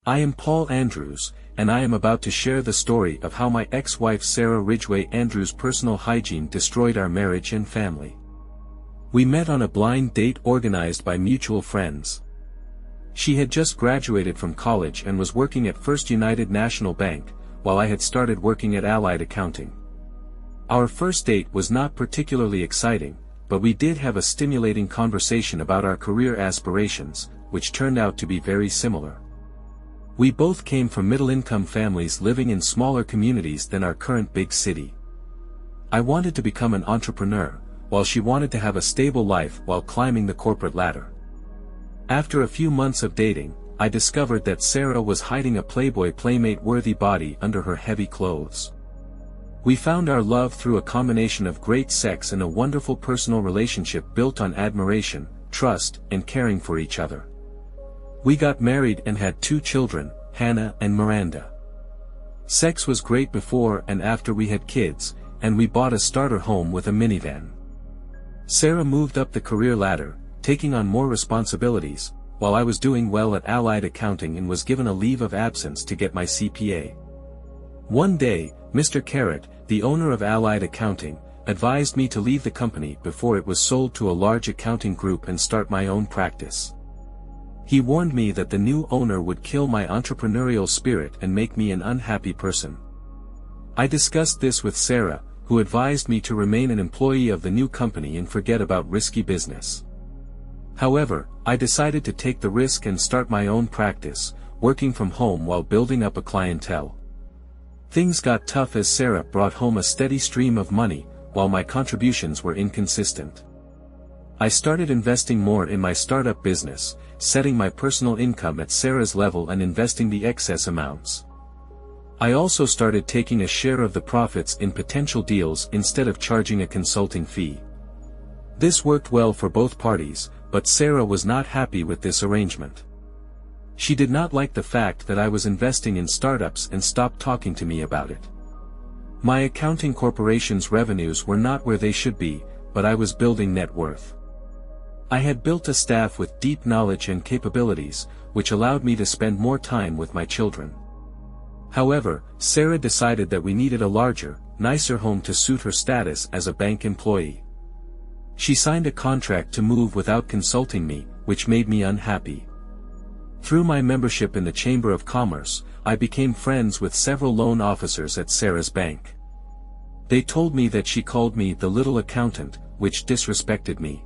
I am Paul Andrews, and I am about to share the story of how my ex-wife Sarah Ridgway Andrews' personal hygiene destroyed our marriage and family. We met on a blind date organized by mutual friends. She had just graduated from college and was working at First United National Bank, while I had started working at Allied Accounting. Our first date was not particularly exciting, but we did have a stimulating conversation about our career aspirations, which turned out to be very similar. We both came from middle-income families living in smaller communities than our current big city. I wanted to become an entrepreneur, while she wanted to have a stable life while climbing the corporate ladder. After a few months of dating, I discovered that Sarah was hiding a Playboy Playmate-worthy body under her heavy clothes. We found our love through a combination of great sex and a wonderful personal relationship built on admiration, trust, and caring for each other. We got married and had 2 children, Hannah and Miranda. Sex was great before and after we had kids, and we bought a starter home with a minivan. Sarah moved up the career ladder, taking on more responsibilities, while I was doing well at Allied Accounting and was given a leave of absence to get my CPA. One day, Mr. Carrot, the owner of Allied Accounting, advised me to leave the company before it was sold to a large accounting group and start my own practice. He warned me that the new owner would kill my entrepreneurial spirit and make me an unhappy person. I discussed this with Sarah, who advised me to remain an employee of the new company and forget about risky business. However, I decided to take the risk and start my own practice, working from home while building up a clientele. Things got tough as Sarah brought home a steady stream of money, while my contributions were inconsistent. I started investing more in my startup business, setting my personal income at Sarah's level and investing the excess amounts. I also started taking a share of the profits in potential deals instead of charging a consulting fee. This worked well for both parties, but Sarah was not happy with this arrangement. She did not like the fact that I was investing in startups and stopped talking to me about it. My accounting corporation's revenues were not where they should be, but I was building net worth. I had built a staff with deep knowledge and capabilities, which allowed me to spend more time with my children. However, Sarah decided that we needed a larger, nicer home to suit her status as a bank employee. She signed a contract to move without consulting me, which made me unhappy. Through my membership in the Chamber of Commerce, I became friends with several loan officers at Sarah's bank. They told me that she called me the little accountant, which disrespected me.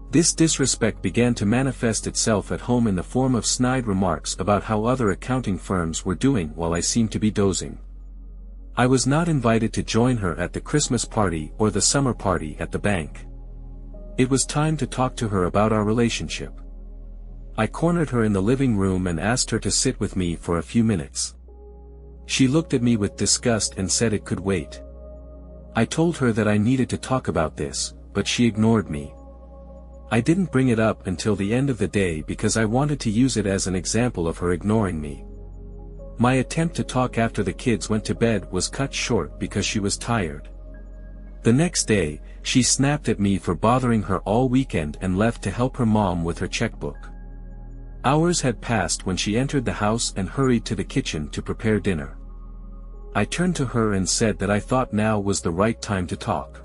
This disrespect began to manifest itself at home in the form of snide remarks about how other accounting firms were doing while I seemed to be dozing. I was not invited to join her at the Christmas party or the summer party at the bank. It was time to talk to her about our relationship. I cornered her in the living room and asked her to sit with me for a few minutes. She looked at me with disgust and said it could wait. I told her that I needed to talk about this, but she ignored me. I didn't bring it up until the end of the day because I wanted to use it as an example of her ignoring me. My attempt to talk after the kids went to bed was cut short because she was tired. The next day, she snapped at me for bothering her all weekend and left to help her mom with her checkbook. Hours had passed when she entered the house and hurried to the kitchen to prepare dinner. I turned to her and said that I thought now was the right time to talk.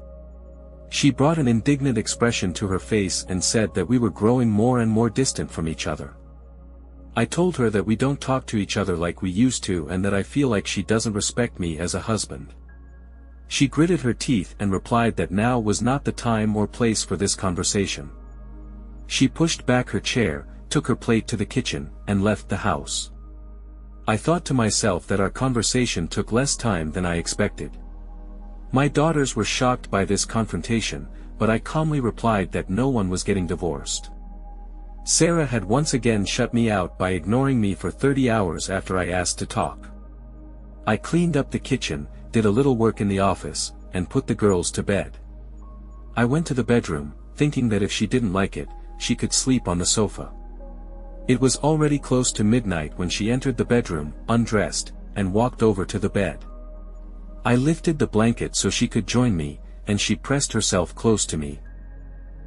She brought an indignant expression to her face and said that we were growing more and more distant from each other. I told her that we don't talk to each other like we used to and that I feel like she doesn't respect me as a husband. She gritted her teeth and replied that now was not the time or place for this conversation. She pushed back her chair, took her plate to the kitchen, and left the house. I thought to myself that our conversation took less time than I expected. My daughters were shocked by this confrontation, but I calmly replied that no one was getting divorced. Sarah had once again shut me out by ignoring me for 30 hours after I asked to talk. I cleaned up the kitchen, did a little work in the office, and put the girls to bed. I went to the bedroom, thinking that if she didn't like it, she could sleep on the sofa. It was already close to midnight when she entered the bedroom, undressed, and walked over to the bed. I lifted the blanket so she could join me, and she pressed herself close to me.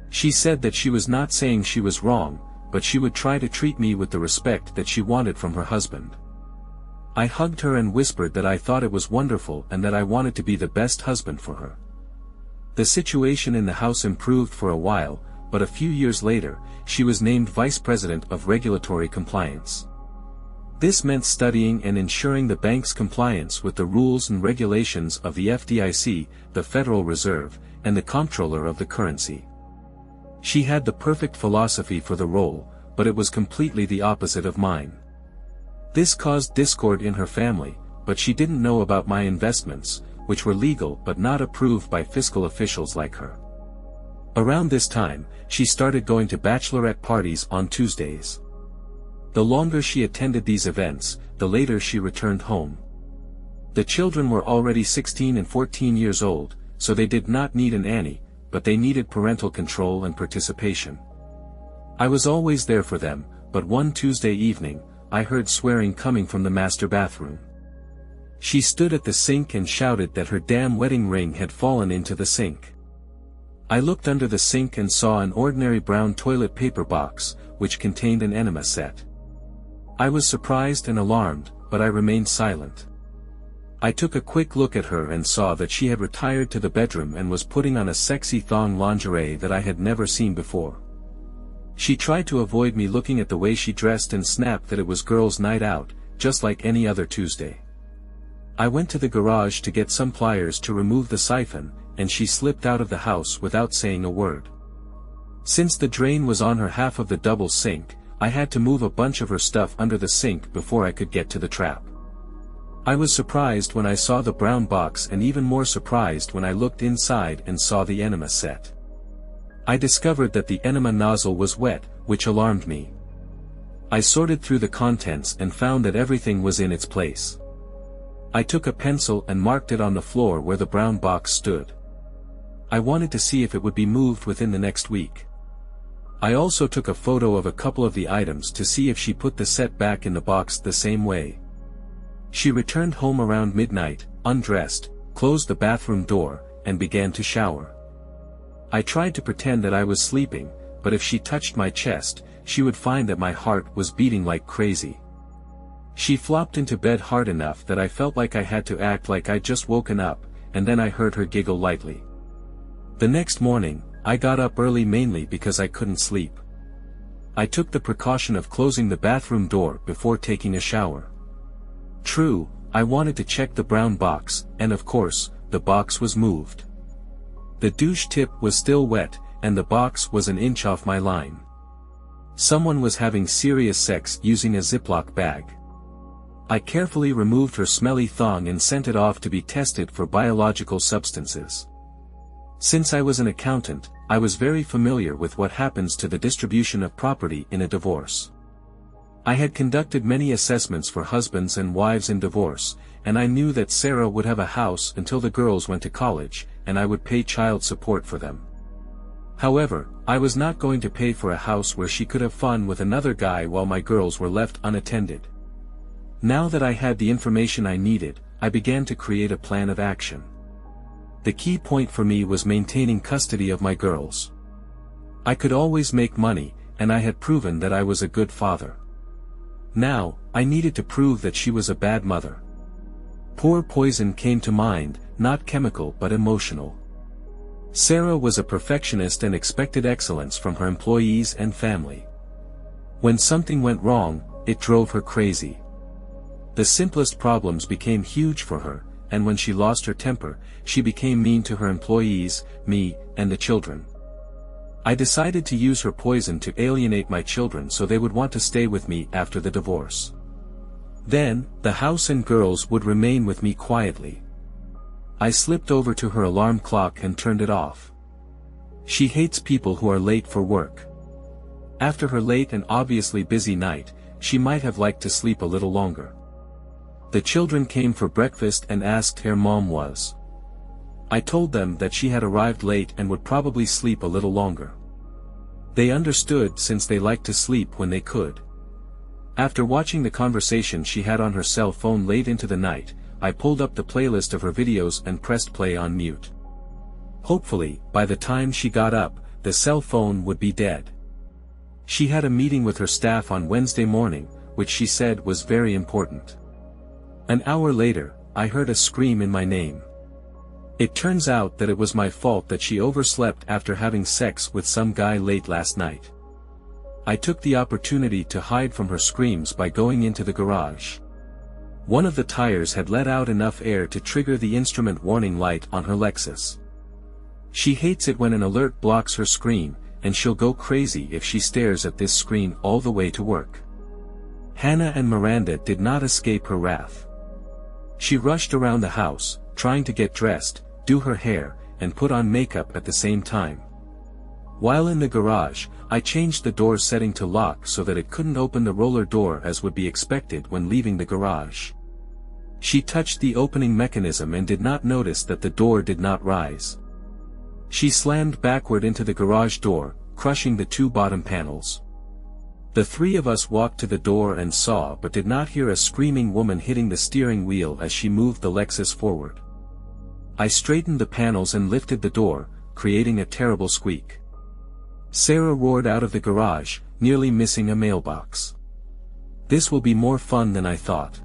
She said that she was not saying she was wrong, but she would try to treat me with the respect that she wanted from her husband. I hugged her and whispered that I thought it was wonderful and that I wanted to be the best husband for her. The situation in the house improved for a while, but a few years later, she was named Vice President of Regulatory Compliance. This meant studying and ensuring the bank's compliance with the rules and regulations of the FDIC, the Federal Reserve, and the Comptroller of the Currency. She had the perfect philosophy for the role, but it was completely the opposite of mine. This caused discord in her family, but she didn't know about my investments, which were legal but not approved by fiscal officials like her. Around this time, she started going to bachelorette parties on Tuesdays. The longer she attended these events, the later she returned home. The children were already 16 and 14 years old, so they did not need a nanny, but they needed parental control and participation. I was always there for them, but one Tuesday evening, I heard swearing coming from the master bathroom. She stood at the sink and shouted that her damn wedding ring had fallen into the sink. I looked under the sink and saw an ordinary brown toilet paper box, which contained an enema set. I was surprised and alarmed, but I remained silent. I took a quick look at her and saw that she had retired to the bedroom and was putting on a sexy thong lingerie that I had never seen before. She tried to avoid me looking at the way she dressed and snapped that it was girls' night out, just like any other Tuesday. I went to the garage to get some pliers to remove the siphon, and she slipped out of the house without saying a word. Since the drain was on her half of the double sink, I had to move a bunch of her stuff under the sink before I could get to the trap. I was surprised when I saw the brown box and even more surprised when I looked inside and saw the enema set. I discovered that the enema nozzle was wet, which alarmed me. I sorted through the contents and found that everything was in its place. I took a pencil and marked it on the floor where the brown box stood. I wanted to see if it would be moved within the next week. I also took a photo of a couple of the items to see if she put the set back in the box the same way. She returned home around midnight, undressed, closed the bathroom door, and began to shower. I tried to pretend that I was sleeping, but if she touched my chest, she would find that my heart was beating like crazy. She flopped into bed hard enough that I felt like I had to act like I'd just woken up, and then I heard her giggle lightly. The next morning, I got up early mainly because I couldn't sleep. I took the precaution of closing the bathroom door before taking a shower. True, I wanted to check the brown box, and of course, the box was moved. The douche tip was still wet, and the box was an inch off my line. Someone was having serious sex using a Ziploc bag. I carefully removed her smelly thong and sent it off to be tested for biological substances. Since I was an accountant, I was very familiar with what happens to the distribution of property in a divorce. I had conducted many assessments for husbands and wives in divorce, and I knew that Sarah would have a house until the girls went to college, and I would pay child support for them. However, I was not going to pay for a house where she could have fun with another guy while my girls were left unattended. Now that I had the information I needed, I began to create a plan of action. The key point for me was maintaining custody of my girls. I could always make money, and I had proven that I was a good father. Now, I needed to prove that she was a bad mother. Poor poison came to mind, not chemical but emotional. Sarah was a perfectionist and expected excellence from her employees and family. When something went wrong, it drove her crazy. The simplest problems became huge for her, and when she lost her temper, she became mean to her employees, me, and the children. I decided to use her poison to alienate my children so they would want to stay with me after the divorce. Then, the house and girls would remain with me quietly. I slipped over to her alarm clock and turned it off. She hates people who are late for work. After her late and obviously busy night, she might have liked to sleep a little longer. The children came for breakfast and asked where Mom was. I told them that she had arrived late and would probably sleep a little longer. They understood since they liked to sleep when they could. After watching the conversation she had on her cell phone late into the night, I pulled up the playlist of her videos and pressed play on mute. Hopefully, by the time she got up, the cell phone would be dead. She had a meeting with her staff on Wednesday morning, which she said was very important. An hour later, I heard a scream in my name. It turns out that it was my fault that she overslept after having sex with some guy late last night. I took the opportunity to hide from her screams by going into the garage. One of the tires had let out enough air to trigger the instrument warning light on her Lexus. She hates it when an alert blocks her screen, and she'll go crazy if she stares at this screen all the way to work. Hannah and Miranda did not escape her wrath. She rushed around the house, trying to get dressed, do her hair, and put on makeup at the same time. While in the garage, I changed the door setting to lock so that it couldn't open the roller door as would be expected when leaving the garage. She touched the opening mechanism and did not notice that the door did not rise. She slammed backward into the garage door, crushing the two bottom panels. The three of us walked to the door and saw but did not hear a screaming woman hitting the steering wheel as she moved the Lexus forward. I straightened the panels and lifted the door, creating a terrible squeak. Sarah roared out of the garage, nearly missing a mailbox. This will be more fun than I thought.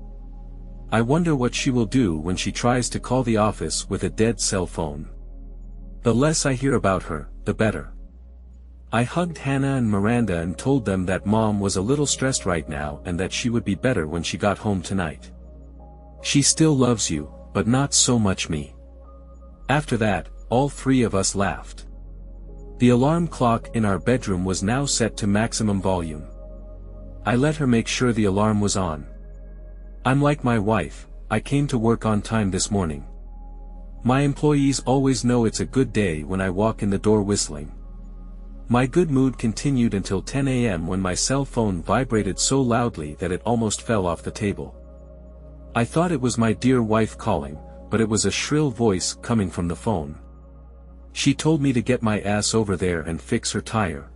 I wonder what she will do when she tries to call the office with a dead cell phone. The less I hear about her, the better. I hugged Hannah and Miranda and told them that Mom was a little stressed right now and that she would be better when she got home tonight. She still loves you, but not so much me. After that, all three of us laughed. The alarm clock in our bedroom was now set to maximum volume. I let her make sure the alarm was on. I'm like my wife, I came to work on time this morning. My employees always know it's a good day when I walk in the door whistling. My good mood continued until 10 a.m. when my cell phone vibrated so loudly that it almost fell off the table. I thought it was my dear wife calling, but it was a shrill voice coming from the phone. She told me to get my ass over there and fix her tire.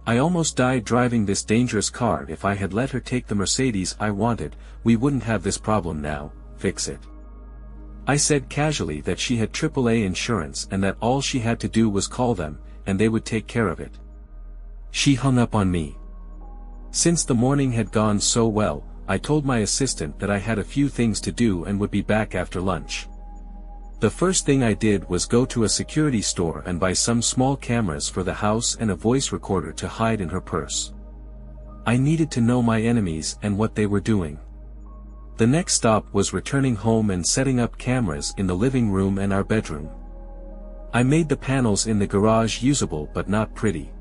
I almost died driving this dangerous car. If I had let her take the Mercedes I wanted, we wouldn't have this problem now. Fix it. I said casually that she had AAA insurance and that all she had to do was call them, and they would take care of it. She hung up on me. Since the morning had gone so well, I told my assistant that I had a few things to do and would be back after lunch. The first thing I did was go to a security store and buy some small cameras for the house and a voice recorder to hide in her purse. I needed to know my enemies and what they were doing. The next stop was returning home and setting up cameras in the living room and our bedroom. I made the panels in the garage usable but not pretty.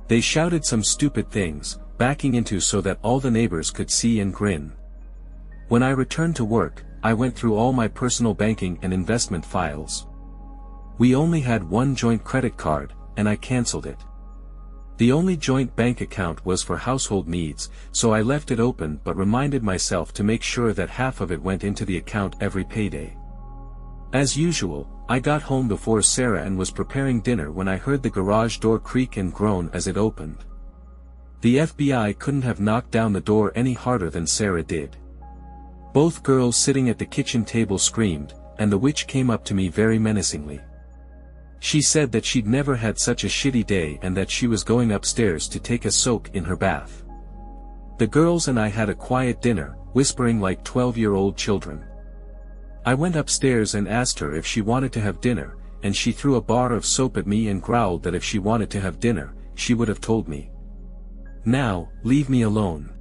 They shouted some stupid things, backing into so that all the neighbors could see and grin. When I returned to work, I went through all my personal banking and investment files. We only had one joint credit card, and I canceled it. The only joint bank account was for household needs, so I left it open but reminded myself to make sure that half of it went into the account every payday. As usual, I got home before Sarah and was preparing dinner when I heard the garage door creak and groan as it opened. The FBI couldn't have knocked down the door any harder than Sarah did. Both girls sitting at the kitchen table screamed, and the witch came up to me very menacingly. She said that she'd never had such a shitty day and that she was going upstairs to take a soak in her bath. The girls and I had a quiet dinner, whispering like 12-year-old children. I went upstairs and asked her if she wanted to have dinner, and she threw a bar of soap at me and growled that if she wanted to have dinner, she would have told me. Now, leave me alone.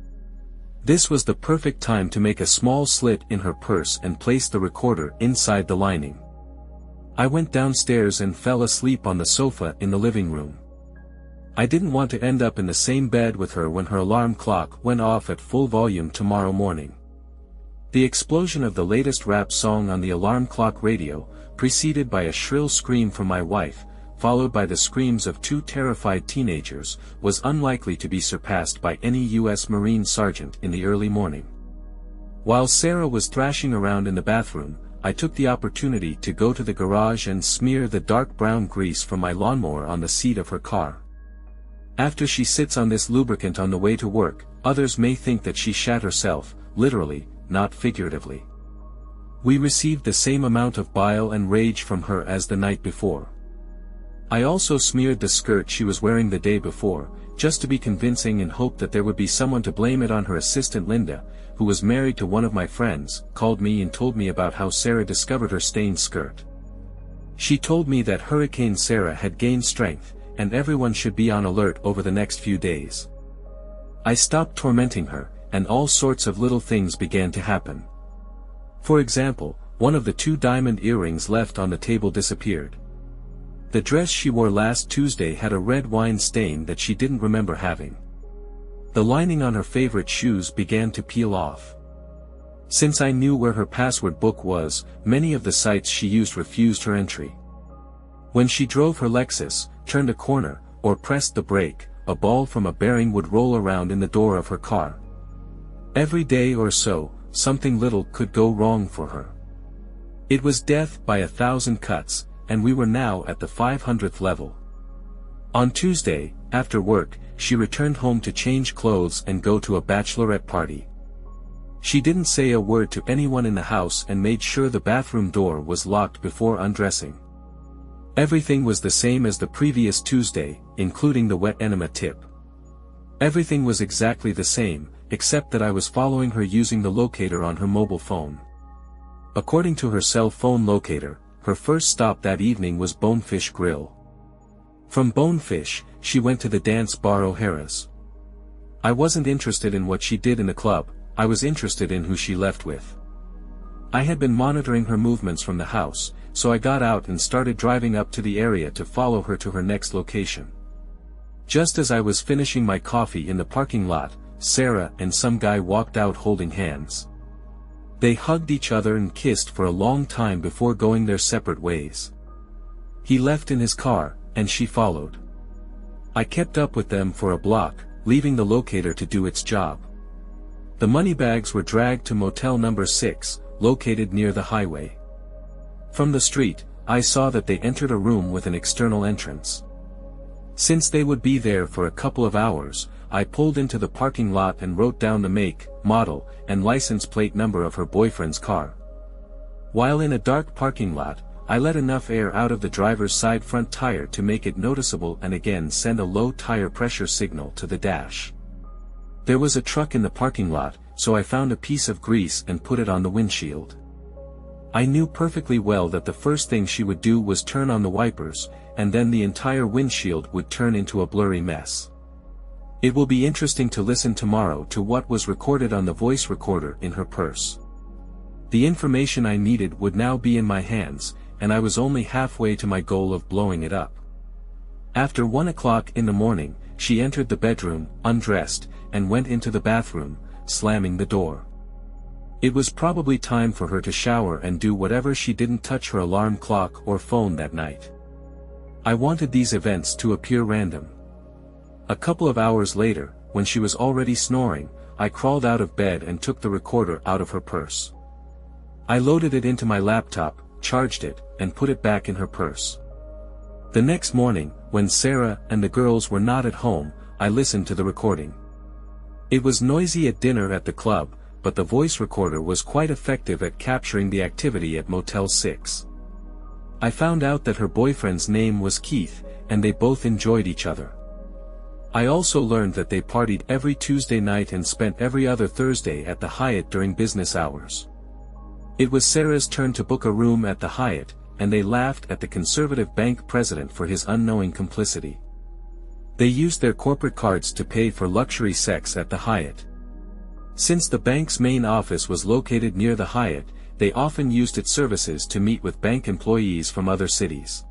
This was the perfect time to make a small slit in her purse and place the recorder inside the lining. I went downstairs and fell asleep on the sofa in the living room. I didn't want to end up in the same bed with her when her alarm clock went off at full volume tomorrow morning. The explosion of the latest rap song on the alarm clock radio, preceded by a shrill scream from my wife, followed by the screams of two terrified teenagers, was unlikely to be surpassed by any U.S. Marine sergeant in the early morning. While Sarah was thrashing around in the bathroom, I took the opportunity to go to the garage and smear the dark brown grease from my lawnmower on the seat of her car. After she sits on this lubricant on the way to work, others may think that she shat herself, literally, not figuratively. We received the same amount of bile and rage from her as the night before. I also smeared the skirt she was wearing the day before, just to be convincing and hope that there would be someone to blame it on. Her assistant Linda, who was married to one of my friends, called me and told me about how Sarah discovered her stained skirt. She told me that Hurricane Sarah had gained strength, and everyone should be on alert over the next few days. I stopped tormenting her, and all sorts of little things began to happen. For example, one of the 2 diamond earrings left on the table disappeared. The dress she wore last Tuesday had a red wine stain that she didn't remember having. The lining on her favorite shoes began to peel off. Since I knew where her password book was, many of the sites she used refused her entry. When she drove her Lexus, turned a corner, or pressed the brake, a ball from a bearing would roll around in the door of her car. Every day or so, something little could go wrong for her. It was death by 1,000 cuts, and we were now at the 500th level. On Tuesday, after work, she returned home to change clothes and go to a bachelorette party. She didn't say a word to anyone in the house and made sure the bathroom door was locked before undressing. Everything was the same as the previous Tuesday, including the wet enema tip. Everything was exactly the same, except that I was following her using the locator on her mobile phone. According to her cell phone locator, her first stop that evening was Bonefish Grill. From Bonefish, she went to the dance bar O'Hara's. I wasn't interested in what she did in the club, I was interested in who she left with. I had been monitoring her movements from the house, so I got out and started driving up to the area to follow her to her next location. Just as I was finishing my coffee in the parking lot, Sarah and some guy walked out holding hands. They hugged each other and kissed for a long time before going their separate ways. He left in his car, and she followed. I kept up with them for a block, leaving the locator to do its job. The money bags were dragged to motel number 6, located near the highway. From the street, I saw that they entered a room with an external entrance. Since they would be there for a couple of hours, I pulled into the parking lot and wrote down the make, model, and license plate number of her boyfriend's car. While in a dark parking lot, I let enough air out of the driver's side front tire to make it noticeable and again send a low tire pressure signal to the dash. There was a truck in the parking lot, so I found a piece of grease and put it on the windshield. I knew perfectly well that the first thing she would do was turn on the wipers, and then the entire windshield would turn into a blurry mess. It will be interesting to listen tomorrow to what was recorded on the voice recorder in her purse. The information I needed would now be in my hands, and I was only halfway to my goal of blowing it up. After 1 o'clock in the morning, she entered the bedroom, undressed, and went into the bathroom, slamming the door. It was probably time for her to shower and do whatever she didn't touch her alarm clock or phone that night. I wanted these events to appear random. A couple of hours later, when she was already snoring, I crawled out of bed and took the recorder out of her purse. I loaded it into my laptop, charged it, and put it back in her purse. The next morning, when Sarah and the girls were not at home, I listened to the recording. It was noisy at dinner at the club, but the voice recorder was quite effective at capturing the activity at Motel 6. I found out that her boyfriend's name was Keith, and they both enjoyed each other. I also learned that they partied every Tuesday night and spent every other Thursday at the Hyatt during business hours. It was Sarah's turn to book a room at the Hyatt, and they laughed at the conservative bank president for his unknowing complicity. They used their corporate cards to pay for luxury sex at the Hyatt. Since the bank's main office was located near the Hyatt, they often used its services to meet with bank employees from other cities.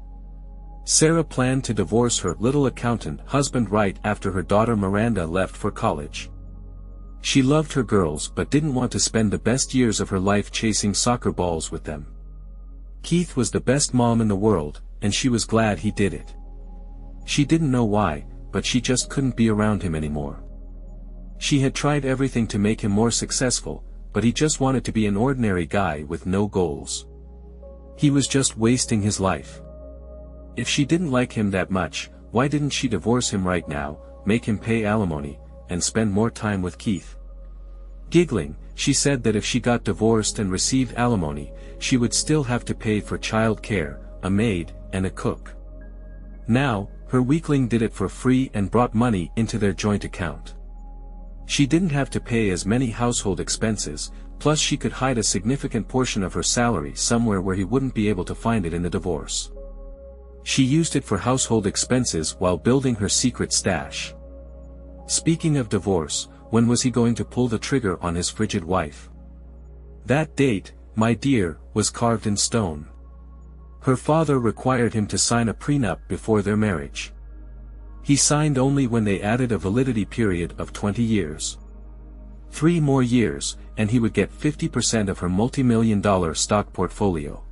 Sarah planned to divorce her little accountant husband right after her daughter Miranda left for college. She loved her girls but didn't want to spend the best years of her life chasing soccer balls with them. Keith was the best mom in the world, and she was glad he did it. She didn't know why, but she just couldn't be around him anymore. She had tried everything to make him more successful, but he just wanted to be an ordinary guy with no goals. He was just wasting his life. If she didn't like him that much, why didn't she divorce him right now, make him pay alimony, and spend more time with Keith? Giggling, she said that if she got divorced and received alimony, she would still have to pay for child care, a maid, and a cook. Now, Her weakling did it for free and brought money into their joint account. She didn't have to pay as many household expenses, plus she could hide a significant portion of her salary somewhere where he wouldn't be able to find it in the divorce. She used it for household expenses while building her secret stash. Speaking of divorce, when was he going to pull the trigger on his frigid wife? That date, my dear, was carved in stone. Her father required him to sign a prenup before their marriage. He signed only when they added a validity period of 20 years. 3 more years, and he would get 50% of her multi-million-dollar stock portfolio.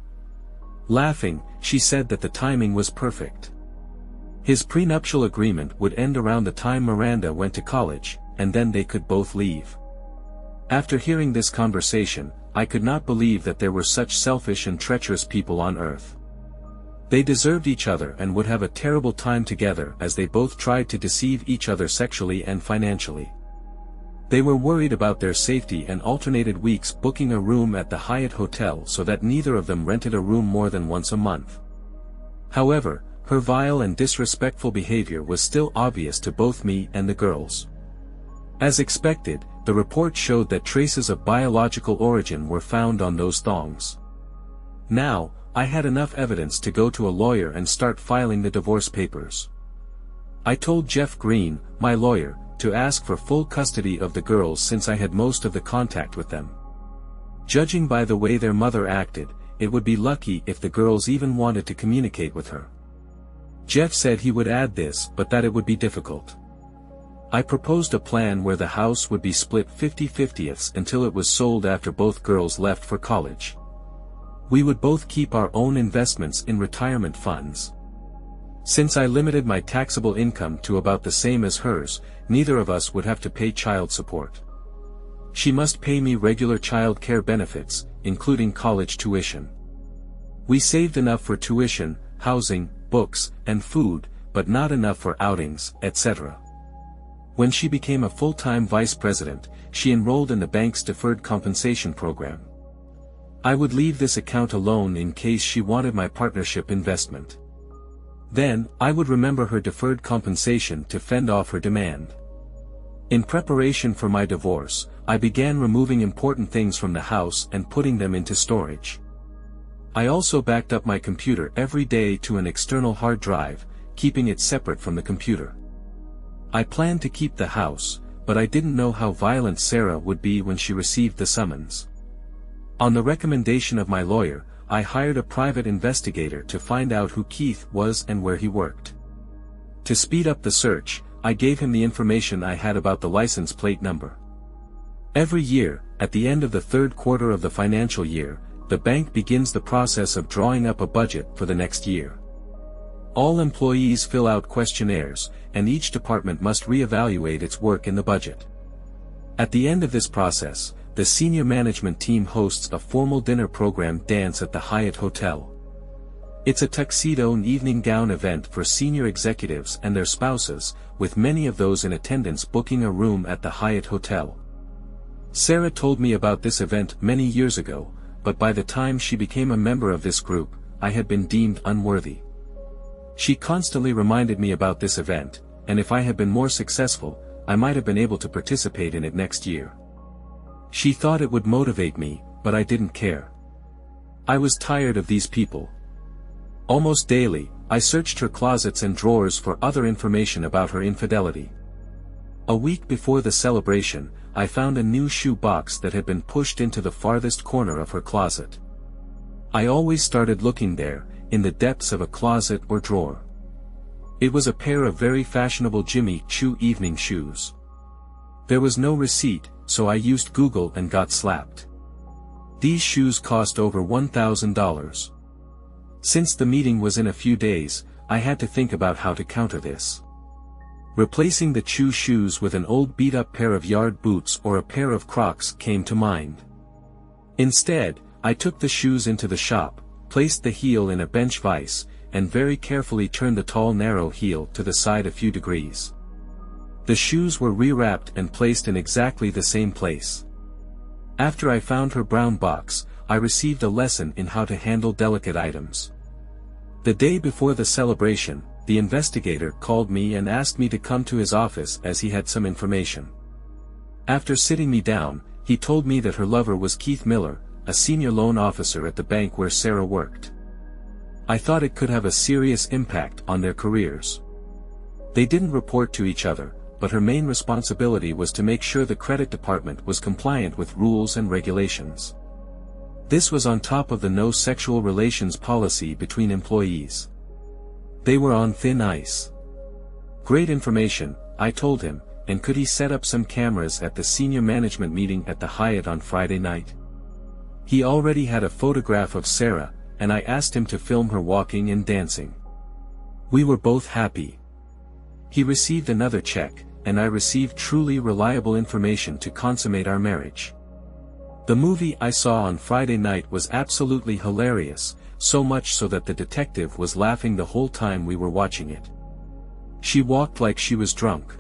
Laughing, she said that the timing was perfect. His prenuptial agreement would end around the time Miranda went to college, and then they could both leave. After hearing this conversation, I could not believe that there were such selfish and treacherous people on earth. They deserved each other and would have a terrible time together as they both tried to deceive each other sexually and financially. They were worried about their safety and alternated weeks booking a room at the Hyatt Hotel so that neither of them rented a room more than once a month. However, her vile and disrespectful behavior was still obvious to both me and the girls. As expected, the report showed that traces of biological origin were found on those thongs. Now, I had enough evidence to go to a lawyer and start filing the divorce papers. I told Jeff Green, my lawyer, to ask for full custody of the girls since I had most of the contact with them. Judging by the way their mother acted, it would be lucky if the girls even wanted to communicate with her. Jeff said he would add this but that it would be difficult. I proposed a plan where the house would be split 50-50ths until it was sold after both girls left for college. We would both keep our own investments in retirement funds. Since I limited my taxable income to about the same as hers, neither of us would have to pay child support. She must pay me regular child care benefits, including college tuition. We saved enough for tuition, housing, books, and food, but not enough for outings, etc. When she became a full-time vice president, she enrolled in the bank's deferred compensation program. I would leave this account alone in case she wanted my partnership investment. Then, I would remember her deferred compensation to fend off her demand. In preparation for my divorce, I began removing important things from the house and putting them into storage. I also backed up my computer every day to an external hard drive, keeping it separate from the computer. I planned to keep the house, but I didn't know how violent Sarah would be when she received the summons. On the recommendation of my lawyer, I hired a private investigator to find out who Keith was and where he worked. To speed up the search, I gave him the information I had about the license plate number. Every year, at the end of the third quarter of the financial year, the bank begins the process of drawing up a budget for the next year. All employees fill out questionnaires, and each department must reevaluate its work in the budget. At the end of this process, the senior management team hosts a formal dinner program dance at the Hyatt Hotel. It's a tuxedo and evening gown event for senior executives and their spouses, with many of those in attendance booking a room at the Hyatt Hotel. Sarah told me about this event many years ago, but by the time she became a member of this group, I had been deemed unworthy. She constantly reminded me about this event, and if I had been more successful, I might have been able to participate in it next year. She thought it would motivate me, but I didn't care. I was tired of these people. Almost daily, I searched her closets and drawers for other information about her infidelity. A week before the celebration, I found a new shoe box that had been pushed into the farthest corner of her closet. I always started looking there, in the depths of a closet or drawer. It was a pair of very fashionable Jimmy Choo evening shoes. There was no receipt, so I used Google and got slapped. These shoes cost over $1,000. Since the meeting was in a few days, I had to think about how to counter this. Replacing the Choo shoes with an old beat-up pair of yard boots or a pair of Crocs came to mind. Instead, I took the shoes into the shop, placed the heel in a bench vise, and very carefully turned the tall narrow heel to the side a few degrees. The shoes were rewrapped and placed in exactly the same place. After I found her brown box, I received a lesson in how to handle delicate items. The day before the celebration, the investigator called me and asked me to come to his office as he had some information. After sitting me down, he told me that her lover was Keith Miller, a senior loan officer at the bank where Sarah worked. I thought it could have a serious impact on their careers. They didn't report to each other, but her main responsibility was to make sure the credit department was compliant with rules and regulations. This was on top of the no sexual relations policy between employees. They were on thin ice. Great information, I told him, and could he set up some cameras at the senior management meeting at the Hyatt on Friday night? He already had a photograph of Sarah, and I asked him to film her walking and dancing. We were both happy. He received another check, and I received truly reliable information to consummate our marriage. The movie I saw on Friday night was absolutely hilarious, so much so that the detective was laughing the whole time we were watching it. She walked like she was drunk.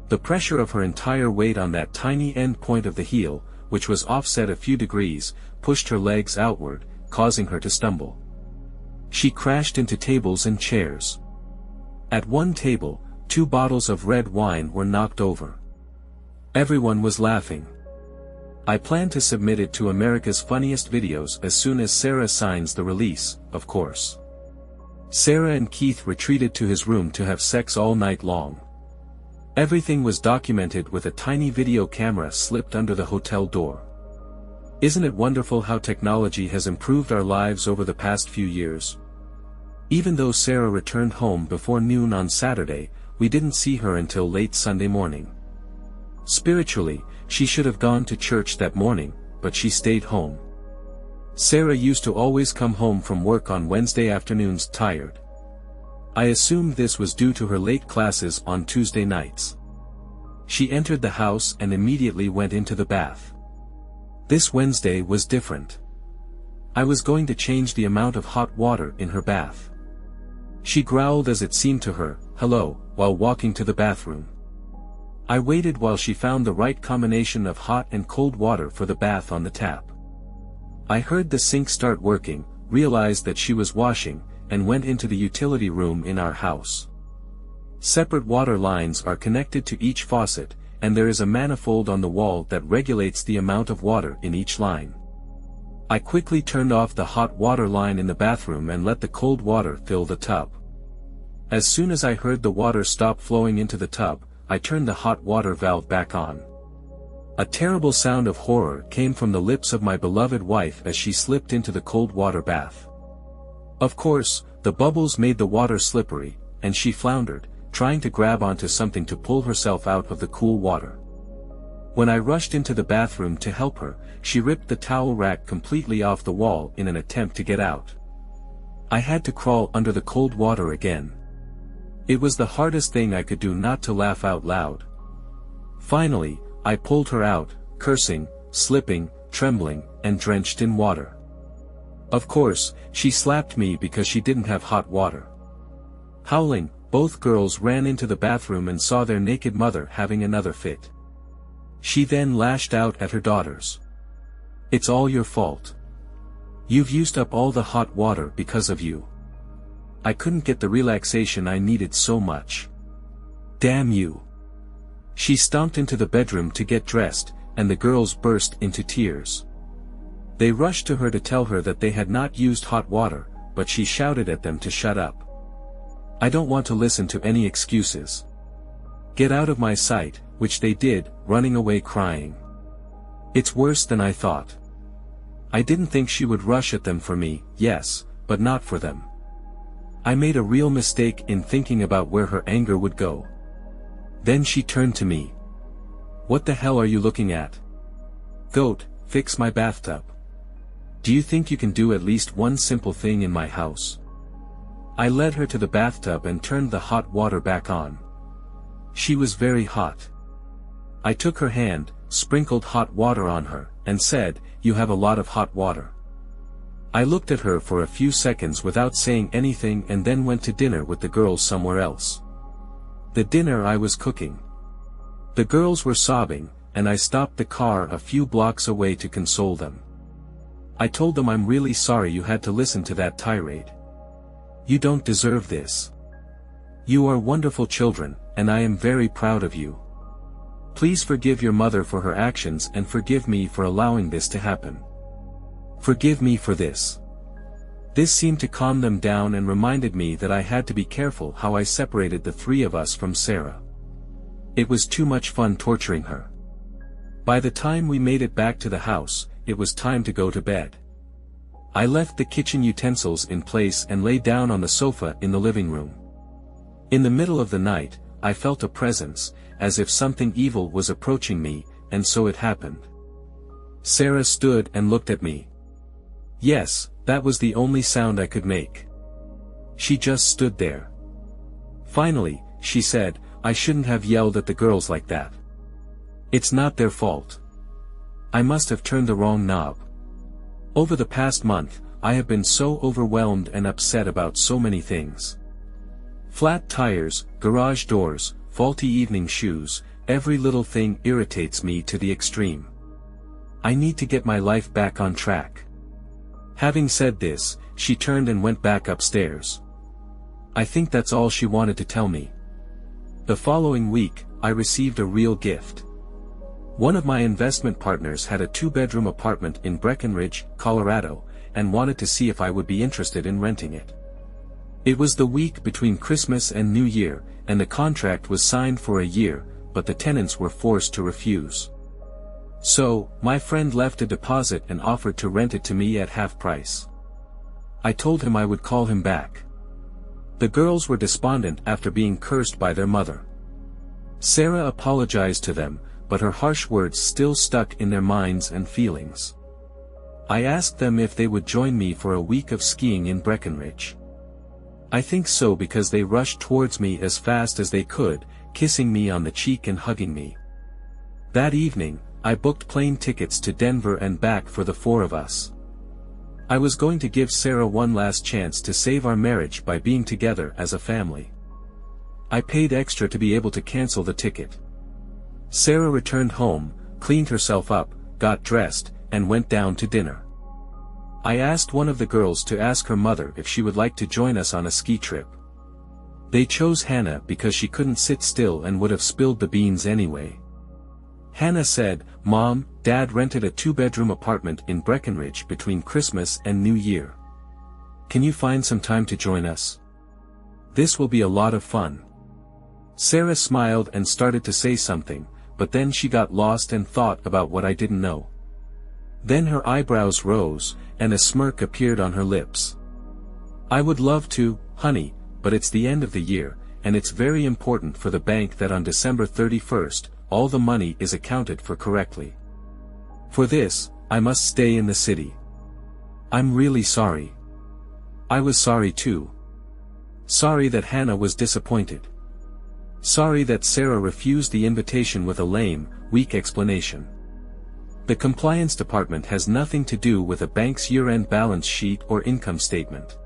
The pressure of her entire weight on that tiny end point of the heel, which was offset a few degrees, pushed her legs outward, causing her to stumble. She crashed into tables and chairs. At one table, 2 bottles of red wine were knocked over. Everyone was laughing. I plan to submit it to America's Funniest Videos as soon as Sarah signs the release, of course. Sarah and Keith retreated to his room to have sex all night long. Everything was documented with a tiny video camera slipped under the hotel door. Isn't it wonderful how technology has improved our lives over the past few years? Even though Sarah returned home before noon on Saturday, we didn't see her until late Sunday morning. Spiritually, she should have gone to church that morning, but she stayed home. Sarah used to always come home from work on Wednesday afternoons tired. I assumed this was due to her late classes on Tuesday nights. She entered the house and immediately went into the bath. This Wednesday was different. I was going to change the amount of hot water in her bath. She growled as it seemed to her, "Hello," while walking to the bathroom. I waited while she found the right combination of hot and cold water for the bath on the tap. I heard the sink start working, realized that she was washing, and went into the utility room in our house. Separate water lines are connected to each faucet, and there is a manifold on the wall that regulates the amount of water in each line. I quickly turned off the hot water line in the bathroom and let the cold water fill the tub. As soon as I heard the water stop flowing into the tub, I turned the hot water valve back on. A terrible sound of horror came from the lips of my beloved wife as she slipped into the cold water bath. Of course, the bubbles made the water slippery, and she floundered, trying to grab onto something to pull herself out of the cool water. When I rushed into the bathroom to help her, she ripped the towel rack completely off the wall in an attempt to get out. I had to crawl under the cold water again. It was the hardest thing I could do not to laugh out loud. Finally, I pulled her out, cursing, slipping, trembling, and drenched in water. Of course, she slapped me because she didn't have hot water. Howling, both girls ran into the bathroom and saw their naked mother having another fit. She then lashed out at her daughters. "It's all your fault. You've used up all the hot water because of you. I couldn't get the relaxation I needed so much. Damn you." She stomped into the bedroom to get dressed, and the girls burst into tears. They rushed to her to tell her that they had not used hot water, but she shouted at them to shut up. "I don't want to listen to any excuses. Get out of my sight," which they did, running away crying. It's worse than I thought. I didn't think she would rush at them for me, yes, but not for them. I made a real mistake in thinking about where her anger would go. Then she turned to me. "What the hell are you looking at? Goat, fix my bathtub. Do you think you can do at least one simple thing in my house?" I led her to the bathtub and turned the hot water back on. She was very hot. I took her hand, sprinkled hot water on her, and said, "You have a lot of hot water." I looked at her for a few seconds without saying anything and then went to dinner with the girls somewhere else. The dinner I was cooking. The girls were sobbing, and I stopped the car a few blocks away to console them. I told them I'm really sorry you had to listen to that tirade. You don't deserve this. You are wonderful children, and I am very proud of you. Please forgive your mother for her actions and forgive me for allowing this to happen. Forgive me for this. This seemed to calm them down and reminded me that I had to be careful how I separated the three of us from Sarah. It was too much fun torturing her. By the time we made it back to the house, it was time to go to bed. I left the kitchen utensils in place and lay down on the sofa in the living room. In the middle of the night, I felt a presence, as if something evil was approaching me, and so it happened. Sarah stood and looked at me. Yes, that was the only sound I could make. She just stood there. Finally, she said, I shouldn't have yelled at the girls like that. It's not their fault. I must have turned the wrong knob. Over the past month, I have been so overwhelmed and upset about so many things. Flat tires, garage doors, faulty evening shoes, every little thing irritates me to the extreme. I need to get my life back on track. Having said this, she turned and went back upstairs. I think that's all she wanted to tell me. The following week, I received a real gift. One of my investment partners had a 2-bedroom apartment in Breckenridge, Colorado, and wanted to see if I would be interested in renting it. It was the week between Christmas and New Year, and the contract was signed for a year, but the tenants were forced to refuse. So, my friend left a deposit and offered to rent it to me at half price. I told him I would call him back. The girls were despondent after being cursed by their mother. Sarah apologized to them, but her harsh words still stuck in their minds and feelings. I asked them if they would join me for a week of skiing in Breckenridge. I think so because they rushed towards me as fast as they could, kissing me on the cheek and hugging me. That evening, I booked plane tickets to Denver and back for the 4 of us. I was going to give Sarah one last chance to save our marriage by being together as a family. I paid extra to be able to cancel the ticket. Sarah returned home, cleaned herself up, got dressed, and went down to dinner. I asked one of the girls to ask her mother if she would like to join us on a ski trip. They chose Hannah because she couldn't sit still and would have spilled the beans anyway. Hannah said, Mom, Dad rented a 2-bedroom apartment in Breckenridge between Christmas and New Year. Can you find some time to join us? This will be a lot of fun. Sarah smiled and started to say something, but then she got lost and thought about what I didn't know. Then her eyebrows rose, and a smirk appeared on her lips. I would love to, honey, but it's the end of the year, and it's very important for the bank that on December 31st, all the money is accounted for correctly. For this, I must stay in the city. I'm really sorry. I was sorry too. Sorry that Hannah was disappointed. Sorry that Sarah refused the invitation with a lame, weak explanation. The compliance department has nothing to do with a bank's year-end balance sheet or income statement.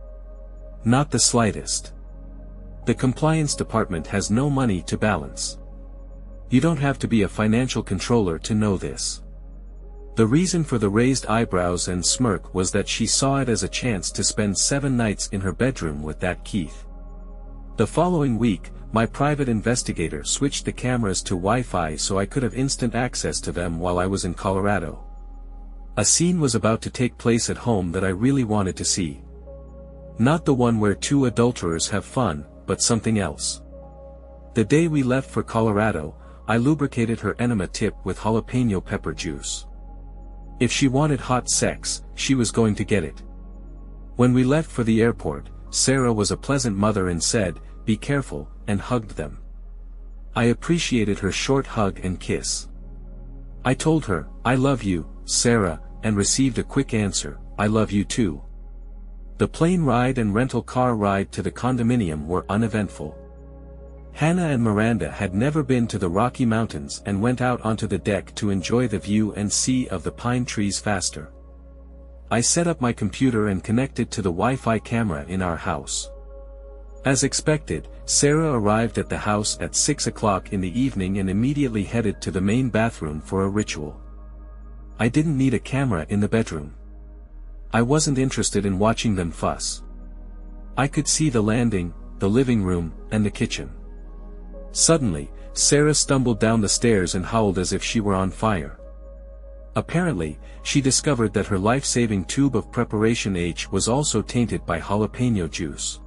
Not the slightest. The compliance department has no money to balance. You don't have to be a financial controller to know this. The reason for the raised eyebrows and smirk was that she saw it as a chance to spend 7 nights in her bedroom with that Keith. The following week, my private investigator switched the cameras to Wi-Fi so I could have instant access to them while I was in Colorado. A scene was about to take place at home that I really wanted to see. Not the one where 2 adulterers have fun, but something else. The day we left for Colorado, I lubricated her enema tip with jalapeno pepper juice. If she wanted hot sex, she was going to get it. When we left for the airport, Sarah was a pleasant mother and said, "Be careful," and hugged them. I appreciated her short hug and kiss. I told her, "I love you, Sarah," and received a quick answer, "I love you too." The plane ride and rental car ride to the condominium were uneventful. Hannah and Miranda had never been to the Rocky Mountains and went out onto the deck to enjoy the view and see of the pine trees faster. I set up my computer and connected to the Wi-Fi camera in our house. As expected, Sarah arrived at the house at 6 o'clock in the evening and immediately headed to the main bathroom for a ritual. I didn't need a camera in the bedroom. I wasn't interested in watching them fuss. I could see the landing, the living room, and the kitchen. Suddenly, Sarah stumbled down the stairs and howled as if she were on fire. Apparently, she discovered that her life-saving tube of Preparation H was also tainted by jalapeno juice.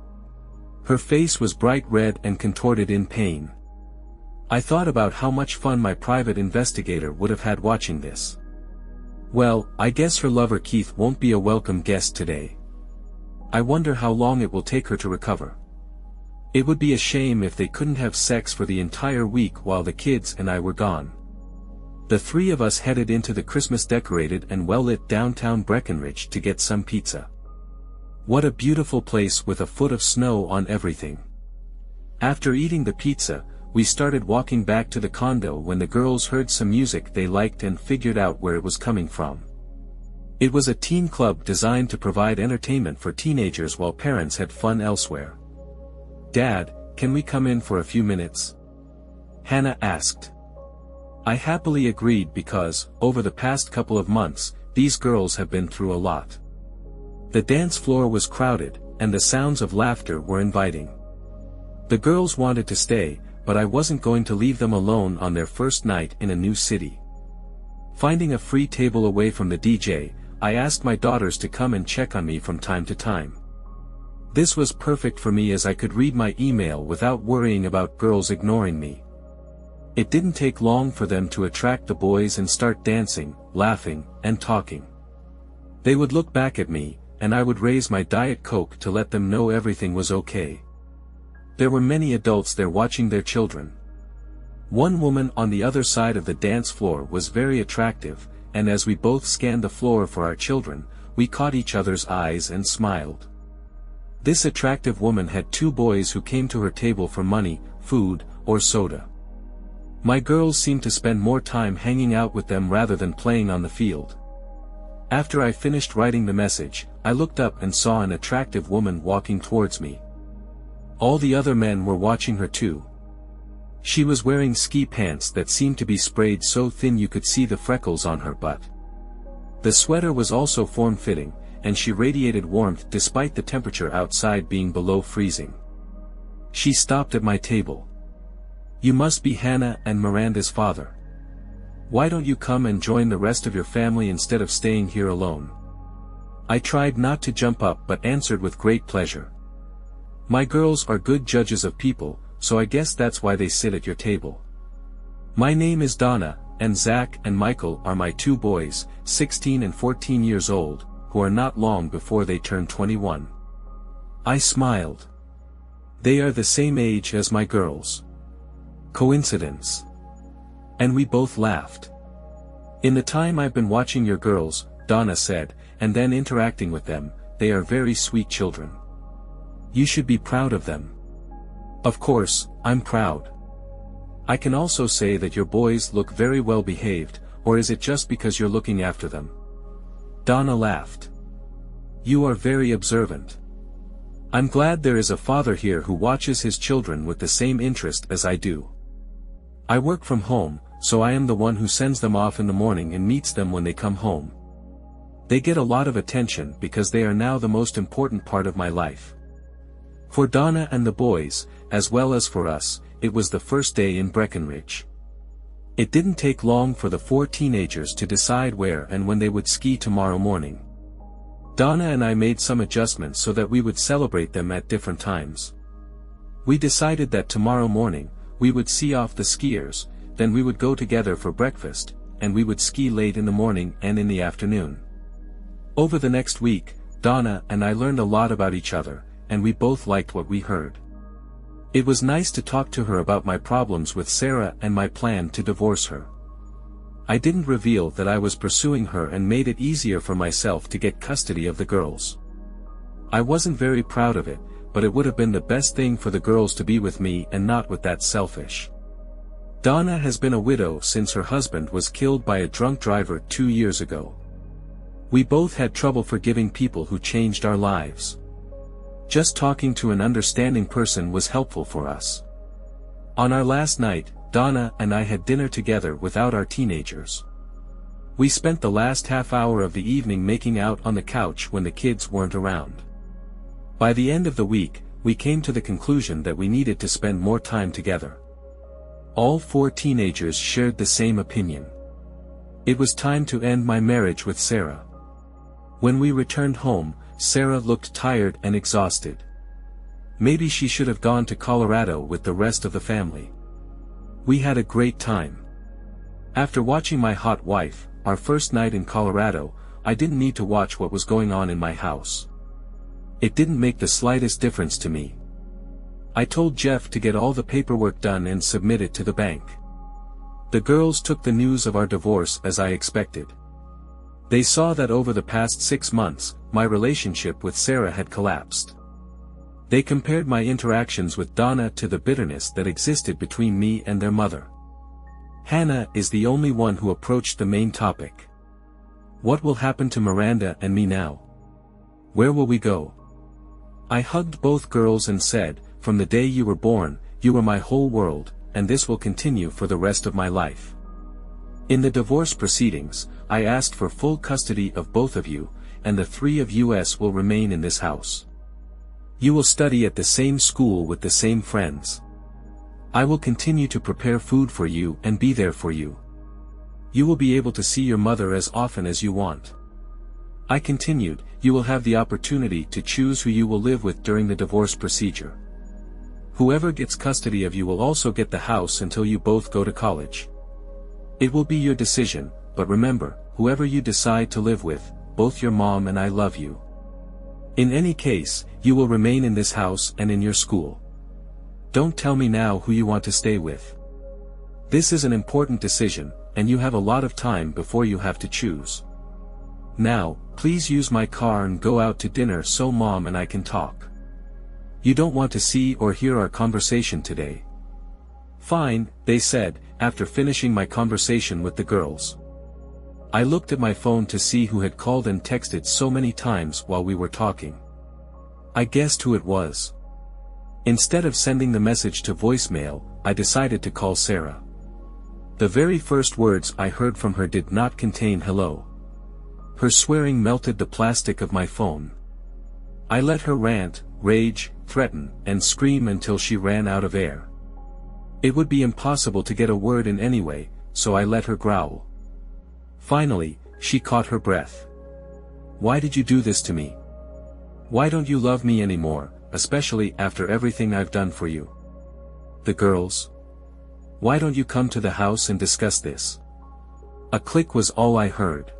Her face was bright red and contorted in pain. I thought about how much fun my private investigator would have had watching this. Well, I guess her lover Keith won't be a welcome guest today. I wonder how long it will take her to recover. It would be a shame if they couldn't have sex for the entire week while the kids and I were gone. The three of us headed into the Christmas-decorated and well-lit downtown Breckenridge to get some pizza. What a beautiful place with a foot of snow on everything. After eating the pizza, we started walking back to the condo when the girls heard some music they liked and figured out where it was coming from. It was a teen club designed to provide entertainment for teenagers while parents had fun elsewhere. "Dad, can we come in for a few minutes?" Hannah asked. I happily agreed because, over the past couple of months, these girls have been through a lot. The dance floor was crowded, and the sounds of laughter were inviting. The girls wanted to stay, but I wasn't going to leave them alone on their first night in a new city. Finding a free table away from the DJ, I asked my daughters to come and check on me from time to time. This was perfect for me as I could read my email without worrying about girls ignoring me. It didn't take long for them to attract the boys and start dancing, laughing, and talking. They would look back at me, and I would raise my Diet Coke to let them know everything was okay. There were many adults there watching their children. One woman on the other side of the dance floor was very attractive, and as we both scanned the floor for our children, we caught each other's eyes and smiled. This attractive woman had two boys who came to her table for money, food, or soda. My girls seemed to spend more time hanging out with them rather than playing on the field. After I finished writing the message, I looked up and saw an attractive woman walking towards me. All the other men were watching her too. She was wearing ski pants that seemed to be sprayed so thin you could see the freckles on her butt. The sweater was also form-fitting, and she radiated warmth despite the temperature outside being below freezing. She stopped at my table. "You must be Hannah and Miranda's father. Why don't you come and join the rest of your family instead of staying here alone?" I tried not to jump up but answered with great pleasure. "My girls are good judges of people, so I guess that's why they sit at your table. My name is Donna, and Zach and Michael are my two boys, 16 and 14 years old, who are not long before they turn 21. I smiled. They are the same age as my girls. Coincidence? And we both laughed. "In the time I've been watching your girls," Donna said, "and then interacting with them, they are very sweet children. You should be proud of them." Of course, I'm proud. I can also say that your boys look very well behaved, or is it just because you're looking after them? Donna laughed. You are very observant. I'm glad there is a father here who watches his children with the same interest as I do. I work from home, so I am the one who sends them off in the morning and meets them when they come home. They get a lot of attention because they are now the most important part of my life. For Donna and the boys, as well as for us, it was the first day in Breckenridge. It didn't take long for the four teenagers to decide where and when they would ski tomorrow morning. Donna and I made some adjustments so that we would celebrate them at different times. We decided that tomorrow morning, we would see off the skiers, then we would go together for breakfast, and we would ski late in the morning and in the afternoon. Over the next week, Donna and I learned a lot about each other, and we both liked what we heard. It was nice to talk to her about my problems with Sarah and my plan to divorce her. I didn't reveal that I was pursuing her and made it easier for myself to get custody of the girls. I wasn't very proud of it, but it would have been the best thing for the girls to be with me and not with that selfish. Donna has been a widow since her husband was killed by a drunk driver 2 years ago. We both had trouble forgiving people who changed our lives. Just talking to an understanding person was helpful for us. On our last night, Donna and I had dinner together without our teenagers. We spent the last half hour of the evening making out on the couch when the kids weren't around. By the end of the week, we came to the conclusion that we needed to spend more time together. All 4 teenagers shared the same opinion. It was time to end my marriage with Sarah. When we returned home, Sarah looked tired and exhausted. Maybe she should have gone to Colorado with the rest of the family. We had a great time. After watching My Hot Wife, our first night in Colorado, I didn't need to watch what was going on in my house. It didn't make the slightest difference to me. I told Jeff to get all the paperwork done and submit it to the bank. The girls took the news of our divorce as I expected. They saw that over the past 6 months, my relationship with Sarah had collapsed. They compared my interactions with Donna to the bitterness that existed between me and their mother. Hannah is the only one who approached the main topic. What will happen to Miranda and me now? Where will we go? I hugged both girls and said, "From the day you were born, you were my whole world, and this will continue for the rest of my life." In the divorce proceedings, I asked for full custody of both of you, and the 3 of us will remain in this house. You will study at the same school with the same friends. I will continue to prepare food for you and be there for you. You will be able to see your mother as often as you want. I continued, you will have the opportunity to choose who you will live with during the divorce procedure. Whoever gets custody of you will also get the house until you both go to college. It will be your decision, but remember, whoever you decide to live with, both your mom and I love you. In any case, you will remain in this house and in your school. Don't tell me now who you want to stay with. This is an important decision, and you have a lot of time before you have to choose. Now, please use my car and go out to dinner so Mom and I can talk. You don't want to see or hear our conversation today. Fine, they said, after finishing my conversation with the girls. I looked at my phone to see who had called and texted so many times while we were talking. I guessed who it was. Instead of sending the message to voicemail, I decided to call Sarah. The very first words I heard from her did not contain hello. Her swearing melted the plastic of my phone. I let her rant, rage, threaten, and scream until she ran out of air. It would be impossible to get a word in anyway, so I let her growl. Finally, she caught her breath. Why did you do this to me? Why don't you love me anymore, especially after everything I've done for you? The girls? Why don't you come to the house and discuss this? A click was all I heard.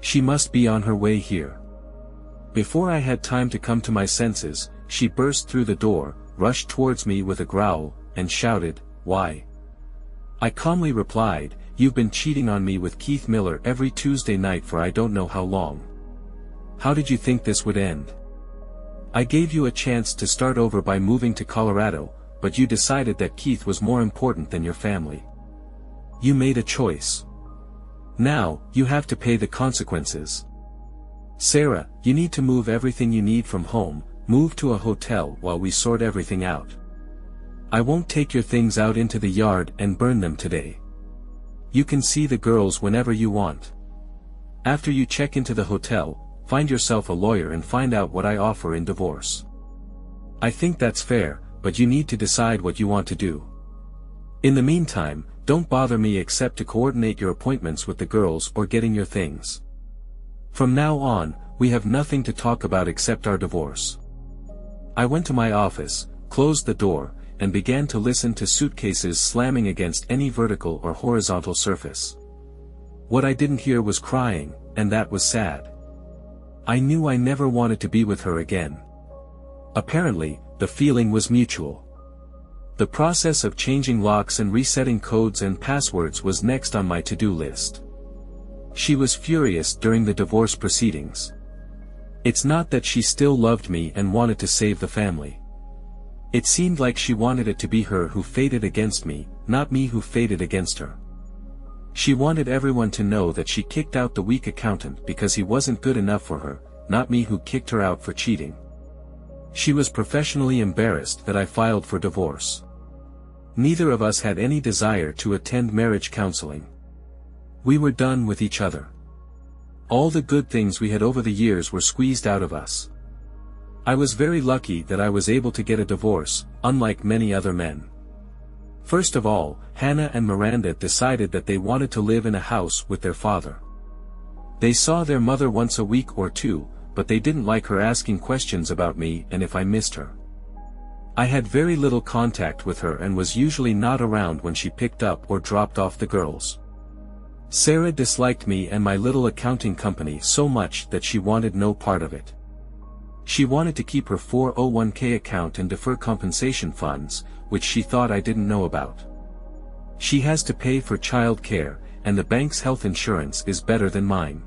She must be on her way here. Before I had time to come to my senses, she burst through the door, rushed towards me with a growl, and shouted, "Why?" I calmly replied, "You've been cheating on me with Keith Miller every Tuesday night for I don't know how long. How did you think this would end? I gave you a chance to start over by moving to Colorado, but you decided that Keith was more important than your family. You made a choice. Now, you have to pay the consequences. Sarah, you need to move everything you need from home, move to a hotel while we sort everything out. I won't take your things out into the yard and burn them today. You can see the girls whenever you want. After you check into the hotel, find yourself a lawyer and find out what I offer in divorce. I think that's fair, but you need to decide what you want to do. In the meantime, don't bother me except to coordinate your appointments with the girls or getting your things. From now on, we have nothing to talk about except our divorce." I went to my office, closed the door, and began to listen to suitcases slamming against any vertical or horizontal surface. What I didn't hear was crying, and that was sad. I knew I never wanted to be with her again. Apparently, the feeling was mutual. The process of changing locks and resetting codes and passwords was next on my to-do list. She was furious during the divorce proceedings. It's not that she still loved me and wanted to save the family. It seemed like she wanted it to be her who fated against me, not me who fated against her. She wanted everyone to know that she kicked out the weak accountant because he wasn't good enough for her, not me who kicked her out for cheating. She was professionally embarrassed that I filed for divorce. Neither of us had any desire to attend marriage counseling. We were done with each other. All the good things we had over the years were squeezed out of us. I was very lucky that I was able to get a divorce, unlike many other men. First of all, Hannah and Miranda decided that they wanted to live in a house with their father. They saw their mother once a week or two, but they didn't like her asking questions about me and if I missed her. I had very little contact with her and was usually not around when she picked up or dropped off the girls. Sarah disliked me and my little accounting company so much that she wanted no part of it. She wanted to keep her 401k account and defer compensation funds, which she thought I didn't know about. She has to pay for child care, and the bank's health insurance is better than mine.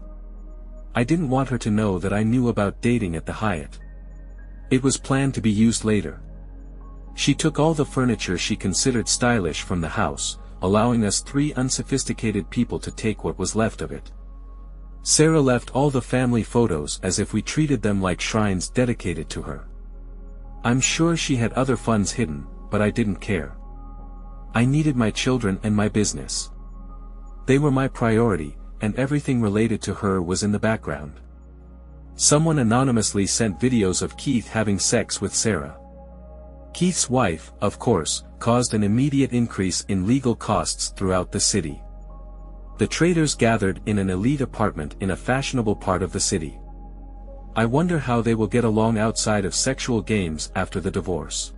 I didn't want her to know that I knew about dating at the Hyatt. It was planned to be used later. She took all the furniture she considered stylish from the house, allowing us 3 unsophisticated people to take what was left of it. Sarah left all the family photos as if we treated them like shrines dedicated to her. I'm sure she had other funds hidden, but I didn't care. I needed my children and my business. They were my priority, and everything related to her was in the background. Someone anonymously sent videos of Keith having sex with Sarah. Keith's wife, of course, caused an immediate increase in legal costs throughout the city. The traders gathered in an elite apartment in a fashionable part of the city. I wonder how they will get along outside of sexual games after the divorce.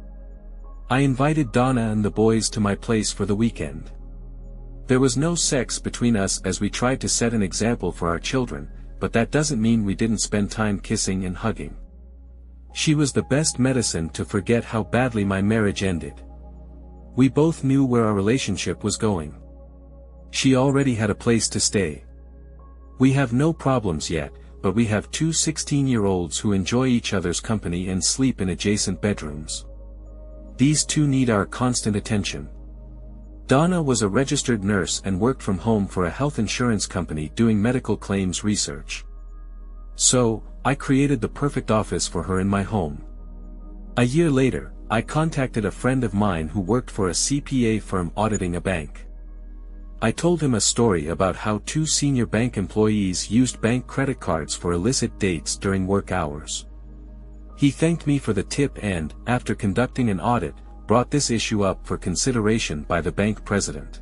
I invited Donna and the boys to my place for the weekend. There was no sex between us as we tried to set an example for our children, but that doesn't mean we didn't spend time kissing and hugging. She was the best medicine to forget how badly my marriage ended. We both knew where our relationship was going. She already had a place to stay. We have no problems yet, but we have 2 16-year-olds who enjoy each other's company and sleep in adjacent bedrooms. These 2 need our constant attention. Donna was a registered nurse and worked from home for a health insurance company doing medical claims research. So, I created the perfect office for her in my home. A year later, I contacted a friend of mine who worked for a CPA firm auditing a bank. I told him a story about how 2 senior bank employees used bank credit cards for illicit dates during work hours. He thanked me for the tip and, after conducting an audit, brought this issue up for consideration by the bank president.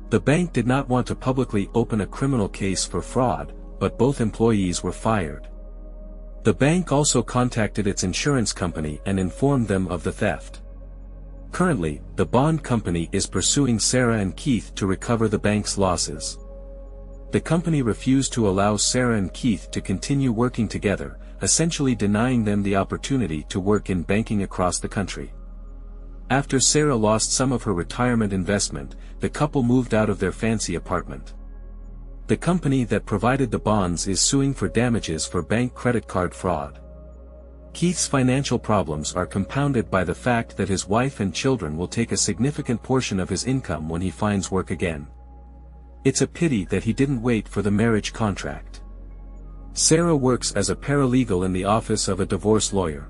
The bank did not want to publicly open a criminal case for fraud, but both employees were fired. The bank also contacted its insurance company and informed them of the theft. Currently, the bond company is pursuing Sarah and Keith to recover the bank's losses. The company refused to allow Sarah and Keith to continue working together, essentially denying them the opportunity to work in banking across the country. After Sarah lost some of her retirement investment, the couple moved out of their fancy apartment. The company that provided the bonds is suing for damages for bank credit card fraud. Keith's financial problems are compounded by the fact that his wife and children will take a significant portion of his income when he finds work again. It's a pity that he didn't wait for the marriage contract. Sarah works as a paralegal in the office of a divorce lawyer.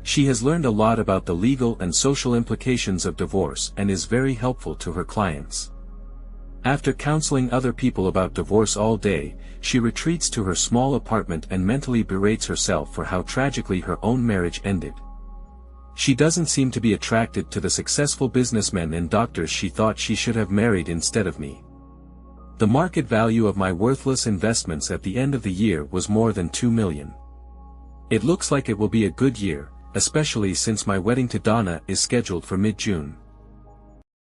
She has learned a lot about the legal and social implications of divorce and is very helpful to her clients. After counseling other people about divorce all day, she retreats to her small apartment and mentally berates herself for how tragically her own marriage ended. She doesn't seem to be attracted to the successful businessmen and doctors she thought she should have married instead of me. The market value of my worthless investments at the end of the year was more than $2 million. It looks like it will be a good year, especially since my wedding to Donna is scheduled for mid-June.